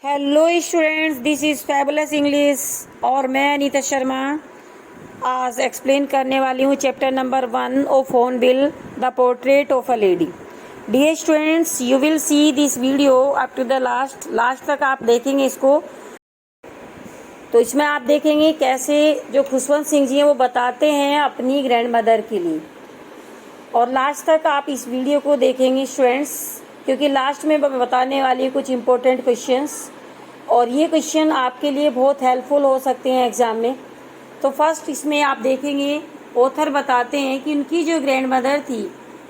Hello students, this is fabulous English और मैं अनीता शर्मा आज एक्सप्लेन करने वाली हूँ chapter number 1 of on bill the portrait of a lady. Dear students, you will see this video up to the last तक आप देखेंगे इसको। तो इसमें आप देखेंगे कैसे जो खुशवंत सिंह जी हैं वो बताते हैं अपनी ग्रैंड मदर के लिए, और लास्ट तक आप इस वीडियो को देखेंगे स्टूडेंट्स, क्योंकि लास्ट में मैं बताने वाली कुछ इंपॉर्टेंट क्वेश्चंस, और ये क्वेश्चन आपके लिए बहुत हेल्पफुल हो सकते हैं एग्जाम में। तो फर्स्ट इसमें आप देखेंगे ऑथर बताते हैं कि उनकी जो ग्रैंड मदर थी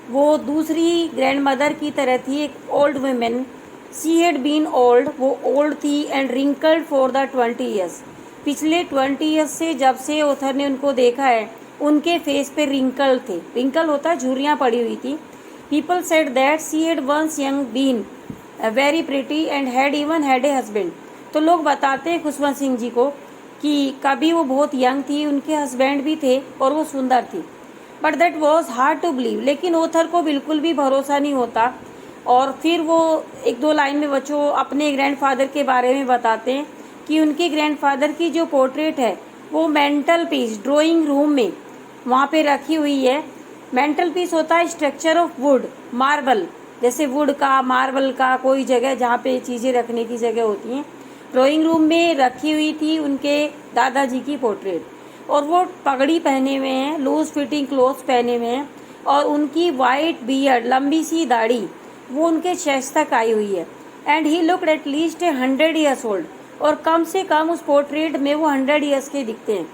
वो दूसरी ग्रैंड मदर की तरह थी, एक old woman. She had been old, वो ओल्ड थी and wrinkled for the 20 years. पिछले 20 ईयर्स से जब से ऑथर ने उनको देखा है उनके फेस पे रिंकल थे। रिंकल होता है झुर्रियाँ पड़ी हुई थी। People said that she had once young been very pretty and had even had a husband. तो लोग बताते हैं खुशवंत सिंह जी को कि कभी वो बहुत यंग थी, उनके हस्बैंड भी थे और वो सुंदर थी। But that was hard to believe, लेकिन ऑथर को बिल्कुल भी भरोसा नहीं होता। और फिर वो एक दो लाइन में बच्चों अपने ग्रैंडफादर के बारे में बताते हैं कि उनके ग्रैंडफादर की जो पोर्ट्रेट है वो मेंटल पीस ड्राइंग रूम में वहाँ पे रखी हुई है। मेंटल पीस होता है स्ट्रक्चर ऑफ वुड, मार्बल, जैसे वुड का, मार्बल का कोई जगह जहाँ पे चीज़ें रखने की जगह होती हैं। ड्राइंग रूम में रखी हुई थी उनके दादाजी की पोर्ट्रेट, और वो पगड़ी पहने हुए हैं, लूज फिटिंग क्लोथ्स पहने हुए हैं, और उनकी वाइट बियर्ड, लंबी सी दाढ़ी वो उनके चेस्ट तक आई हुई है। And he looked at least 100 years old, और कम से कम उस पोर्ट्रेट में वो 100 ईयर्स के दिखते हैं।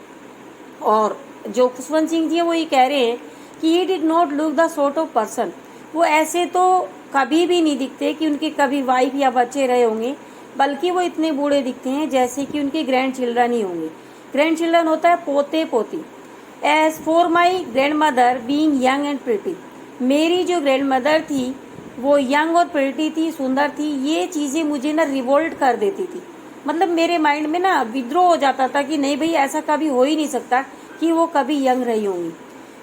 और जो खुशवंत सिंह जी है वो ये कह रहे हैं कि he did not look the sort of person, वो ऐसे तो कभी भी नहीं दिखते कि उनके कभी वाइफ या बच्चे रहे होंगे, बल्कि वो इतने बूढ़े दिखते हैं जैसे कि उनके ग्रैंड चिल्ड्रन ही होंगे। ग्रैंड चिल्ड्रन होता है पोते पोती। As for my grandmother being young and pretty, मेरी जो ग्रैंड मदर थी वो यंग और प्रिटी थी, सुंदर थी, ये चीज़ें मुझे ना रिवोल्ट कर देती थी। मतलब मेरे माइंड में ना विद्रोह हो जाता था कि नहीं भाई, ऐसा कभी हो ही नहीं सकता कि वो कभी यंग रही होंगी।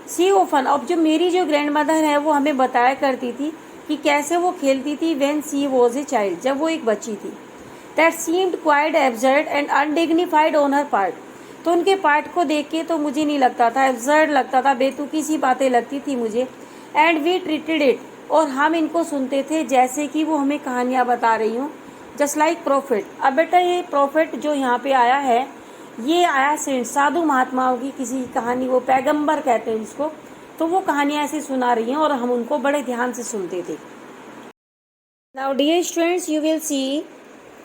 सी ओफन, अब जो मेरी जो ग्रैंड मदर है वो हमें बताया करती थी कि कैसे वो खेलती थी when she was a child, जब वो एक बच्ची थी। That seemed quite absurd and undignified on her part, तो उनके पार्ट को देख के तो मुझे नहीं लगता था, एब्सर्ड लगता था, बेतुकी सी बातें लगती थी मुझे। एंड वी ट्रीटेड इट, और हम इनको सुनते थे जैसे कि वो हमें कहानियाँ बता रही हूँ, जस्ट लाइक प्रॉफिट। अब बेटा ये प्रॉफिट जो यहाँ पे आया है ये आया सेंट, साधु महात्माओं की किसी कहानी, वो पैगंबर कहते हैं जिसको, तो वो कहानियाँ ऐसे सुना रही हैं और हम उनको बड़े ध्यान से सुनते थे। Now dear students, you will see,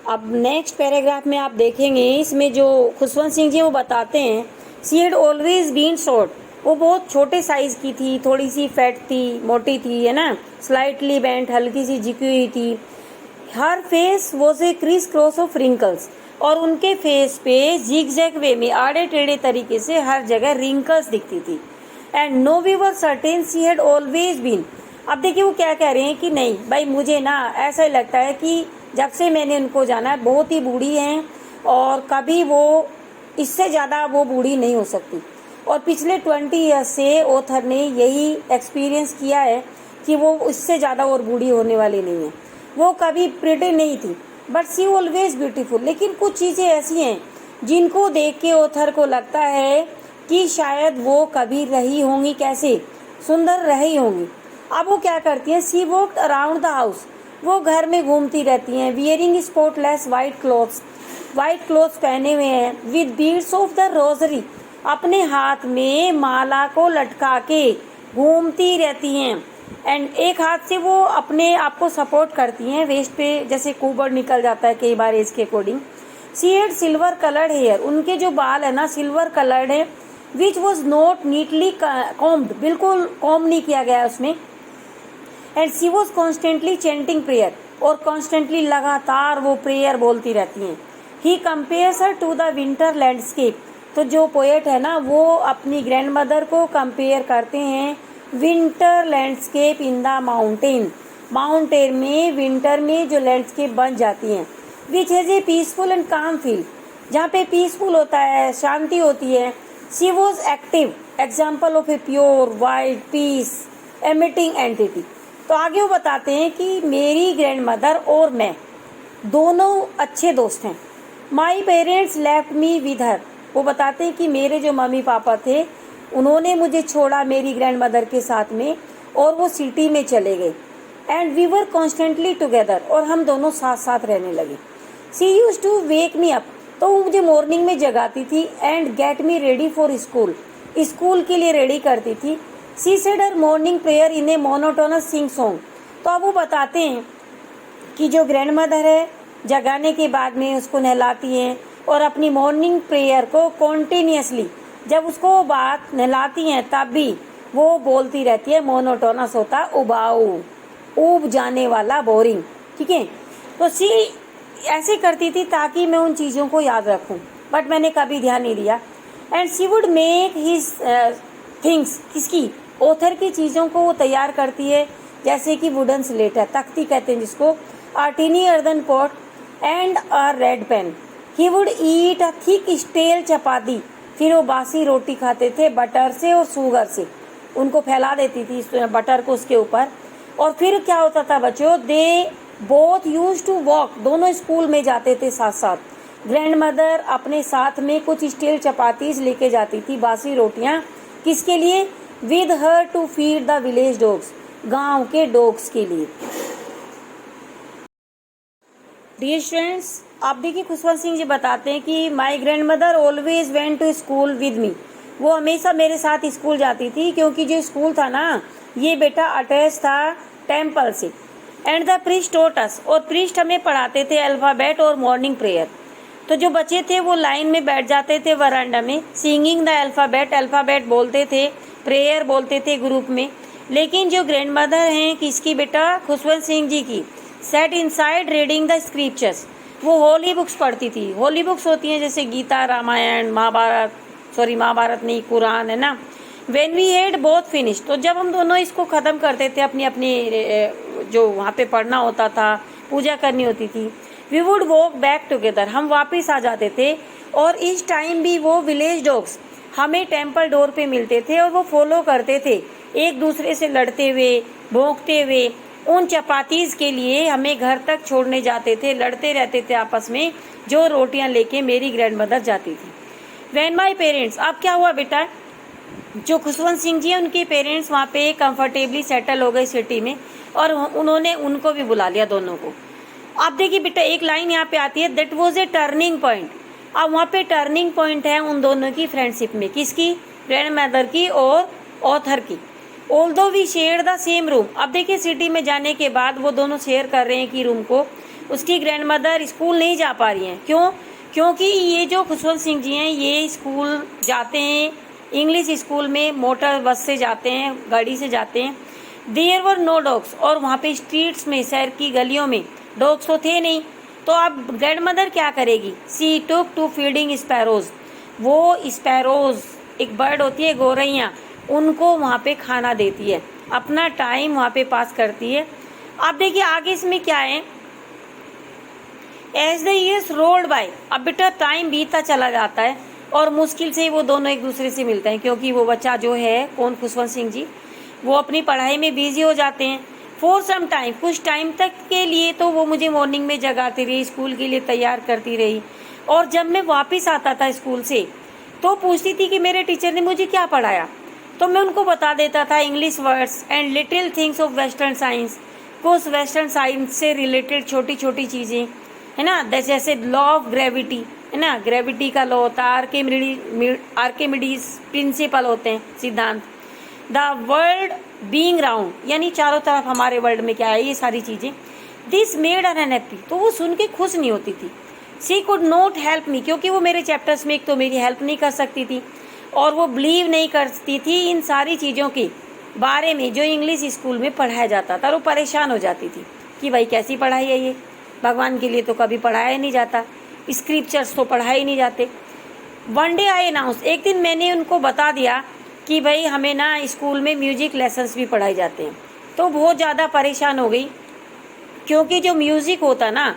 अब नेक्स्ट पैराग्राफ में आप देखेंगे इसमें जो खुशवंत सिंह जी वो बताते हैं, she had always been short, वो बहुत छोटे साइज की थी, थोड़ी सी फैट थी, मोटी थी, है ना, स्लाइटली बेंट, हल्की सी झुकी हुई थी। Her face was a criss cross of wrinkles, और उनके फेस पे जिगजैग वे में आड़े टेढ़े तरीके से हर जगह रिंकल्स दिखती थी। And no we were certain she had always been, अब देखिए वो क्या कह रहे हैं कि नहीं भाई, मुझे ना ऐसा ही लगता है कि जब से मैंने उनको जाना है बहुत ही बूढ़ी हैं, और कभी वो इससे ज़्यादा वो बूढ़ी नहीं हो सकती। और पिछले 20 ईयर्स से ऑथर ने यही एक्सपीरियंस किया है कि वो इससे ज़्यादा और बूढ़ी होने वाली नहीं है। वो कभी प्रिटी नहीं थी, बट सी ऑलवेज ब्यूटीफुल, लेकिन कुछ चीज़ें ऐसी हैं जिनको देख के ऑथर को लगता है कि शायद वो कभी रही होंगी, कैसे सुंदर रही होंगी। अब वो क्या करती हैं, सी वॉक्ड अराउंड द हाउस, वो घर में घूमती रहती हैं, wearing spotless white clothes, white clothes पहने हुए हैं, with beads of the rosary, अपने हाथ में माला को लटका के घूमती रहती हैं। एंड एक हाथ से वो अपने आप को सपोर्ट करती हैं वेस्ट पे, जैसे कुबड़ निकल जाता है कई बार एज के according. She had silver coloured hair, उनके जो बाल है ना सिल्वर कलर्ड है, which was not neatly combed, बिल्कुल कॉम्ब नहीं किया गया उसमें। And she was constantly chanting prayer, और कॉन्स्टेंटली लगातार वो प्रेयर बोलती रहती हैं। He compares her to the winter landscape, तो जो पोएट है ना वो अपनी ग्रैंड मदर को कंपेयर करते हैं winter landscape in the mountain, mountain में विंटर में जो लैंडस्केप बन जाती हैं, which has a peaceful and calm feel, जहाँ पे पीसफुल होता है, शांति होती है। She was active, example of a pure white peace emitting entity. तो आगे वो बताते हैं कि मेरी ग्रैंड मदर और मैं, दोनों अच्छे दोस्त हैं। My parents left me with her, वो बताते हैं कि मेरे जो मम्मी पापा थे उन्होंने मुझे छोड़ा मेरी ग्रैंड मदर के साथ में और वो सिटी में चले गए। And we were constantly together, और हम दोनों साथ साथ रहने लगे। She used to wake me up, तो वो मुझे मॉर्निंग में जगाती थी। And get me ready for school, school के लिए रेडी करती थी। She said her morning prayer in a monotonous sing song, तो अब वो बताते हैं कि जो ग्रैंड मदर है जगाने के बाद में उसको नहलाती हैं और अपनी मॉर्निंग प्रेयर को कॉन्टिन्यूसली जब उसको बात नहलाती हैं तब भी वो बोलती रहती है। मोनोटोनस होता उबाऊ, ऊब जाने वाला, बोरिंग, ठीक है। तो सी ऐसे करती थी ताकि मैं उन चीज़ों को याद रखूं, बट मैंने कभी ध्यान नहीं दिया। And she would make his things, किसकी, ऑथर की चीज़ों को वो तैयार करती है, जैसे कि वुडन स्लेट है, तख्ती कहते हैं जिसको, a tiny earthen pot and a red pen. He would eat a thick stale chapati, फिर वो बासी रोटी खाते थे बटर से और शुगर से, उनको फैला देती थी बटर को उसके ऊपर। और फिर क्या होता था बच्चों, they both use to walk, दोनों स्कूल में जाते थे साथ साथ। ग्रैंड मदर अपने साथ में कुछ स्टील चपातीस लेके जाती थी, बासी रोटियां, किसके लिए, with her to feed the village dogs, गांव के डॉग्स के लिए। डियर स्टूडेंट्स, आप देखिए खुशवंत सिंह जी बताते हैं कि my grandmother always went to school with me, वो हमेशा मेरे साथ स्कूल जाती थी, क्योंकि जो स्कूल था ना ये बेटा अटैच था टेम्पल से। And the priest taught us, और प्रीस्ट हमें पढ़ाते थे अल्फ़ाबेट और मॉर्निंग प्रेयर। तो जो बच्चे थे वो लाइन में बैठ जाते थे वरांडा में, सिंगिंग द अल्फ़ाबेट, अल्फ़ाबेट बोलते थे, प्रेयर बोलते थे ग्रुप में। लेकिन जो ग्रैंड मदर हैं किसकी बेटा, खुशवंत सिंह जी की, set inside reading the scriptures, वो होली बुक्स पढ़ती थी। होली बुक्स होती हैं जैसे गीता, रामायण, महाभारत नहीं, कुरान, है ना। When we had both finish, तो जब हम दोनों इसको ख़त्म करते थे, अपनी अपनी जो वहाँ पे पढ़ना होता था, पूजा करनी होती थी, we would walk back together, हम वापस आ जाते थे। और इस टाइम भी वो विलेज डॉग्स हमें टेम्पल डोर पे मिलते थे और वो फॉलो करते थे, एक दूसरे से लड़ते हुए, भौंकते हुए, उन चपातीज़ के लिए हमें घर तक छोड़ने जाते थे, लड़ते रहते थे आपस में, जो रोटियां लेके मेरी ग्रैंड मदर जाती थी। वैन माई पेरेंट्स, अब क्या हुआ बेटा, जो खुशवंत सिंह जी हैं उनके पेरेंट्स वहाँ पे कंफर्टेबली सेटल हो गए सिटी में, और उन्होंने उनको भी बुला लिया दोनों को। अब देखिए बेटा एक लाइन यहाँ पे आती है, that was a turning point. अब वहाँ पे टर्निंग पॉइंट है उन दोनों की फ्रेंडशिप में, किसकी, ग्रैंड मदर की और ऑथर की। Although we share the same room, अब देखिए सिटी में जाने के बाद वो दोनों शेयर कर रहे हैं कि रूम को। उसकी ग्रैंड मदर स्कूल नहीं जा पा रही हैं, क्यों, क्योंकि ये जो खुशवंत सिंह जी हैं ये स्कूल जाते हैं, इंग्लिश स्कूल में मोटर बस से जाते हैं, गाड़ी से जाते हैं। देयर वर नो डॉग्स, और वहाँ पे स्ट्रीट्स में, शहर की गलियों में डॉग्स तो थे नहीं। तो अब ग्रैंड मदर क्या करेगी, सी टुक टू फीडिंग स्पैरोज, वो स्पैरोज एक बर्ड होती है, गौरैया, उनको वहाँ पे खाना देती है, अपना टाइम वहाँ पे पास करती है। अब देखिए आगे इसमें क्या है, as the years rolled by, अब बेटा टाइम बीतता चला जाता है और मुश्किल से वो दोनों एक दूसरे से मिलते हैं, क्योंकि वो बच्चा जो है कौन, खुशवंत सिंह जी, वो अपनी पढ़ाई में बिजी हो जाते हैं। फॉर सम टाइम, कुछ टाइम तक के लिए तो वो मुझे मॉर्निंग में जगाती रही, स्कूल के लिए तैयार करती रही, और जब मैं वापस आता था स्कूल से तो पूछती थी कि मेरे टीचर ने मुझे क्या पढ़ाया, तो मैं उनको बता देता था English words and little things of western science, कुछ वेस्टर्न साइंस से रिलेटेड छोटी छोटी चीज़ें, है ना, जैसे लॉ ऑफ ग्रेविटी, है ना, ग्रेविटी का लॉ होता है, आर्किमिडीज प्रिंसिपल होते हैं, सिद्धांत, द वर्ल्ड बीइंग राउंड, यानी चारों तरफ हमारे वर्ल्ड में क्या है, ये सारी चीज़ें। दिस मेड हर अनहैप्पी, तो वो सुन के खुश नहीं होती थी। She could not help me, क्योंकि वो मेरे चैप्टर्स में एक तो मेरी हेल्प नहीं कर सकती थी, और वो बिलीव नहीं करती थी इन सारी चीज़ों के बारे में जो इंग्लिश स्कूल में पढ़ाया जाता था। और वो परेशान हो जाती थी कि भाई कैसी पढ़ाई है ये, भगवान के लिए तो कभी पढ़ाया ही नहीं जाता, स्क्रिप्चर्स तो पढ़ाए ही नहीं जाते। वन डे आई अनाउंस, एक दिन मैंने उनको बता दिया कि भाई हमें ना स्कूल में म्यूजिक लेसन्स भी पढ़ाए जाते हैं। तो बहुत ज़्यादा परेशान हो गई, क्योंकि जो म्यूज़िक होता ना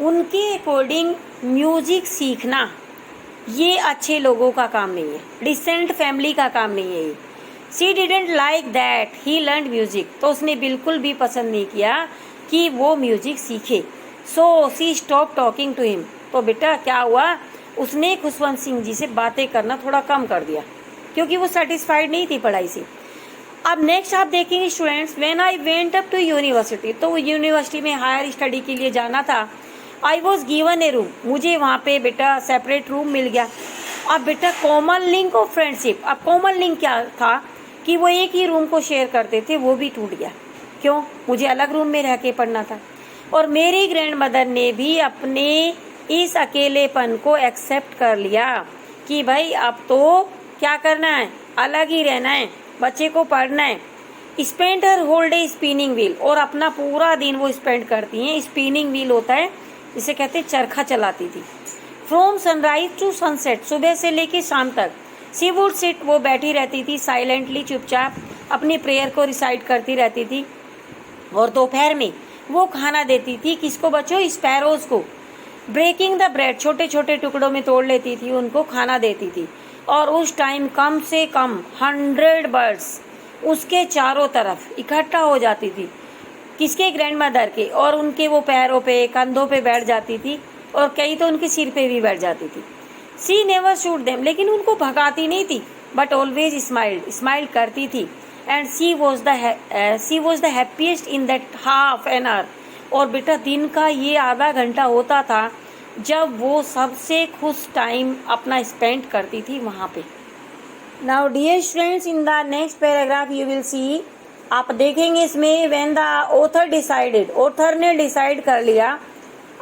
उनके अकॉर्डिंग म्यूज़िक सीखना ये अच्छे लोगों का काम नहीं है, डिसेंट फैमिली का काम नहीं है ये। She didn't like that he learn music, तो उसने बिल्कुल भी पसंद नहीं किया कि वो म्यूजिक सीखे। सो सी स्टॉप टॉकिंग टू हिम। तो बेटा क्या हुआ, उसने खुशवंत सिंह जी से बातें करना थोड़ा कम कर दिया, क्योंकि वो सेटिस्फाइड नहीं थी पढ़ाई से। अब नेक्स्ट आप देखेंगे students, when I went up to university, तो यूनिवर्सिटी में हायर स्टडी के लिए जाना था। I was given a room, मुझे वहाँ पे बेटा सेपरेट रूम मिल गया। अब बेटा कॉमन लिंक ऑफ फ्रेंडशिप, अब कॉमन लिंक क्या था कि वो एक ही रूम को शेयर करते थे, वो भी टूट गया। क्यों, मुझे अलग रूम में रह के पढ़ना था। और मेरी ग्रैंड मदर ने भी अपने इस अकेलेपन को एक्सेप्ट कर लिया कि भाई अब तो क्या करना है, अलग ही रहना है, बच्चे को पढ़ना है। Spend her whole day spinning wheel, और अपना पूरा दिन वो स्पेंड करती हैं। स्पिनिंग व्हील होता है जिसे कहते हैं चरखा चलाती थी। फ्रॉम सनराइज टू सनसेट, सुबह से लेके शाम तक। सी वुड सिट, वो बैठी रहती थी साइलेंटली, चुपचाप अपनी प्रेयर को रिसाइट करती रहती थी। और दोपहर में वो खाना देती थी किसको बच्चों, स्पैरोज को। ब्रेकिंग द ब्रेड, छोटे छोटे टुकड़ों में तोड़ लेती थी, उनको खाना देती थी। और उस टाइम कम से कम 100 बर्ड्स उसके चारों तरफ इकट्ठा हो जाती थी। किसके, ग्रैंड मदर के। और उनके वो पैरों पे, कंधों पे बैठ जाती थी, और कई तो उनके सिर पे भी बैठ जाती थी। सी नेवर शूट देम, लेकिन उनको भगाती नहीं थी, बट ऑलवेज स्माइल्ड करती थी। And she was the happiest in that half an hour. और बेटा दिन का ये आधा घंटा होता था जब वो सबसे खुश टाइम अपना स्पेंड करती थी वहाँ पे। Now dear students, in the next paragraph you will see, आप देखेंगे इसमें, when the author decided, author ने डिसाइड कर लिया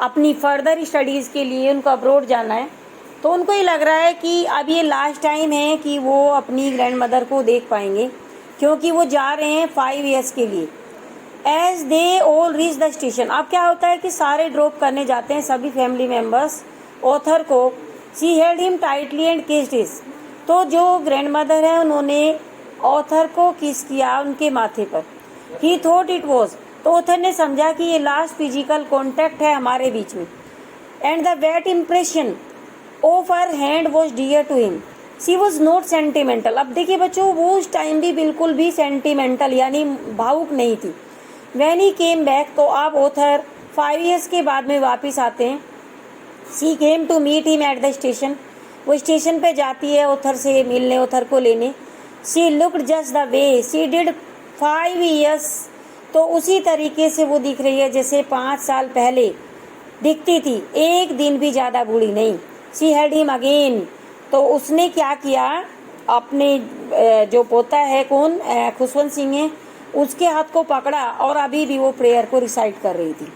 अपनी फर्दर स्टडीज़ के लिए उनको अब्रॉड जाना है। तो उनको ये लग रहा है कि अब ये लास्ट टाइम है कि वो अपनी ग्रैंड मदर को देख पाएंगे, क्योंकि वो जा रहे हैं 5 ईयर्स के लिए। As they all reach the station, अब क्या होता है कि सारे ड्रॉप करने जाते हैं सभी फैमिली मेम्बर्स ऑथर को। She held him tightly and kissed his, तो जो ग्रैंड मदर है उन्होंने ऑथर को किस किया उनके माथे पर। ही थॉट इट वॉज, तो ऑथर ने समझा कि ये लास्ट फिजिकल कॉन्टैक्ट है हमारे बीच में। And the wet impression of her hand was dear to him. She was not sentimental, अब देखिए बच्चों वो उस टाइम भी बिल्कुल भी सेंटिमेंटल यानी भावुक नहीं थी। वैन ही केम बैक, तो आप ऑथर 5 ईयर्स के बाद में वापस आते हैं। She came to meet him at the station, वो स्टेशन पे जाती है ऑथर से मिलने, ऑथर को लेने। She looked just the way she did 5 years, तो उसी तरीके से वो दिख रही है जैसे 5 साल पहले दिखती थी, एक दिन भी ज़्यादा बूढ़ी नहीं। शी हेल्ड हिम अगेन, तो उसने क्या किया, अपने जो पोता है कौन, खुशवंत सिंह है, उसके हाथ को पकड़ा, और अभी भी वो प्रेयर को रिसाइट कर रही थी।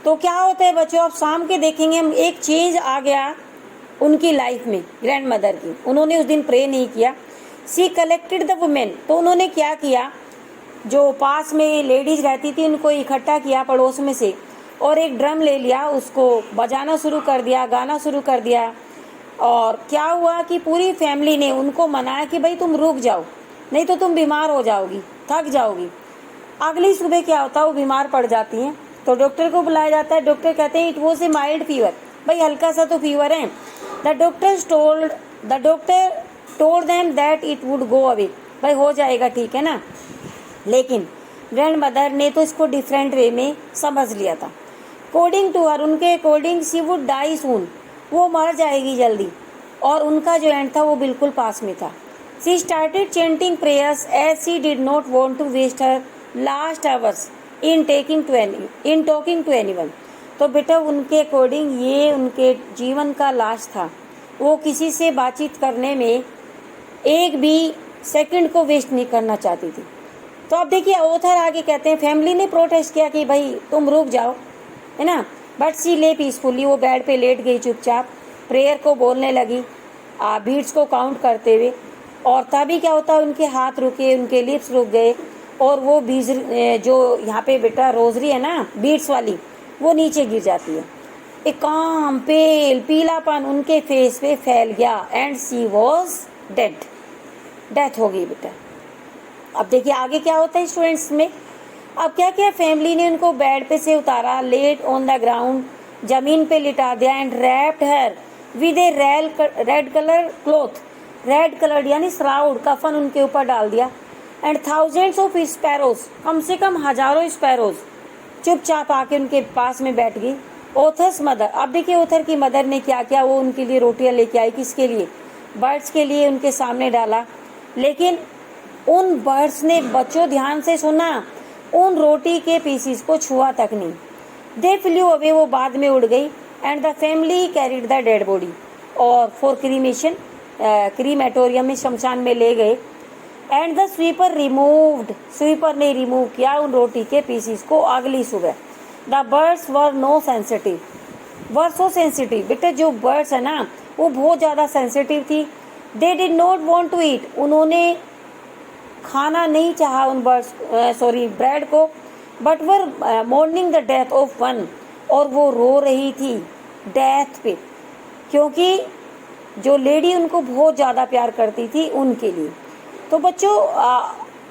तो क्या होता है बच्चों, अब शाम के देखेंगे हम, एक चेंज आ गया उनकी लाइफ में, ग्रैंड मदर की। उन्होंने उस दिन प्रे नहीं किया। सी कलेक्टेड द वुमेन, तो उन्होंने क्या किया, जो पास में लेडीज रहती थी उनको इकट्ठा किया पड़ोस में से, और एक ड्रम ले लिया, उसको बजाना शुरू कर दिया, गाना शुरू कर दिया। और क्या हुआ कि पूरी फैमिली ने उनको मनाया कि भाई तुम रुक जाओ, नहीं तो तुम बीमार हो जाओगी, थक जाओगी। अगली सुबह क्या होता है, वो बीमार पड़ जाती हैं, तो डॉक्टर को बुलाया जाता है। डॉक्टर कहते हैं it was a mild fever, भाई हल्का सा तो फीवर है। The doctor told them that it would go away, भाई हो जाएगा, ठीक है ना। लेकिन ग्रैंड मदर ने तो इसको डिफरेंट वे में समझ लिया था। अकॉर्डिंग टू हर, उनके अकॉर्डिंग शी वुड डाई सून, वो मर जाएगी जल्दी, और उनका जो एंड था वो बिल्कुल पास में था। She started chanting prayers as she did not want to waste her last hours in talking to anyone. तो बेटा उनके अकॉर्डिंग ये उनके जीवन का लास्ट था, वो किसी से बातचीत करने में एक भी सेकंड को वेस्ट नहीं करना चाहती थी। तो अब देखिए ऑथर आगे कहते हैं, फैमिली ने प्रोटेस्ट किया कि भाई तुम रुक जाओ, है ना, बट सी ले पीसफुली, वो बेड पे लेट गई चुपचाप, प्रेयर को बोलने लगी, बीट्स को काउंट करते हुए। और तभी क्या होता है, उनके हाथ रुके, उनके लिप्स रुक गए, और वो बीज जो यहाँ पे बेटा रोजरी है ना बीट्स वाली, वो नीचे गिर जाती है। एक काम पीलापन उनके फेस पे फैल गया, and she was dead, death हो गई बेटा। अब देखिए आगे क्या होता है स्टूडेंट्स में। अब क्या किया, फैमिली ने उनको बेड पे से उतारा, लेट ऑन द ग्राउंड, जमीन पे लिटा दिया, and wrapped her with A red colour cloth, red colour यानी श्राउड, कफन उनके ऊपर डाल दिया। एंड थाउजेंड्स ऑफ स्पैरोज, कम से कम हजारों स्पैरोज चुपचाप आके उनके पास में बैठ गई। ऑथर्स मदर, अब देखिए ऑथर की मदर ने क्या किया, वो उनके लिए रोटियां लेके आई, किसके लिए, बर्ड्स के लिए, उनके सामने डाला। लेकिन उन बर्ड्स ने, बच्चों ध्यान से सुना, उन रोटी के पीसीस को छुआ तक नहीं। दे फ्लू अवे, वो बाद में उड़ गई। And the family carried the dead body, और फॉर क्रीमेशन, क्रीमेटोरियम में, शमशान में ले गए। And the sweeper removed, sweeper ने रिमूव किया उन रोटी के पीसीस को अगली सुबह। The birds were no sensitive, were so sensitive, बेटे जो बर्ड्स है ना वो बहुत ज़्यादा सेंसिटिव थी। They did not want to eat, उन्होंने खाना नहीं चाहा उन बर्ड्स, ब्रेड को। But were mourning the death of one, और वो रो रही थी डेथ पे, क्योंकि जो लेडी उनको बहुत ज़्यादा प्यार करती थी उनके लिए। तो बच्चों,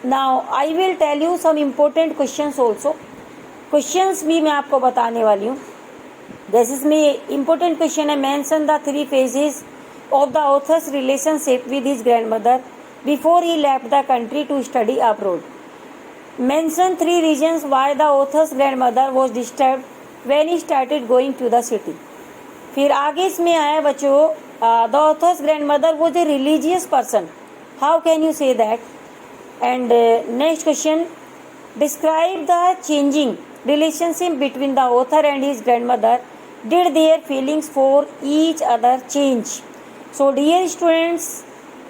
now I will tell you some important questions also, questions भी मैं आपको बताने वाली हूँ। जैसे इसमें इम्पोर्टेंट क्वेश्चन है, mention the 3 phases of the author's relationship with his grandmother before he left the country to study abroad. Mention 3 reasons why the author's grandmother was disturb when he started going to the city. फिर आगे इसमें आया बच्चों, the author's grandmother was a religious person, how can you say that. And next question, describe the changing relationship between the author and his grandmother, did their feelings for each other change? So dear students,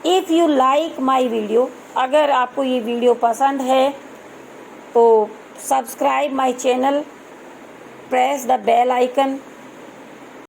if you like my video, अगर आपको ये video पसंद है तो subscribe my channel, press the bell icon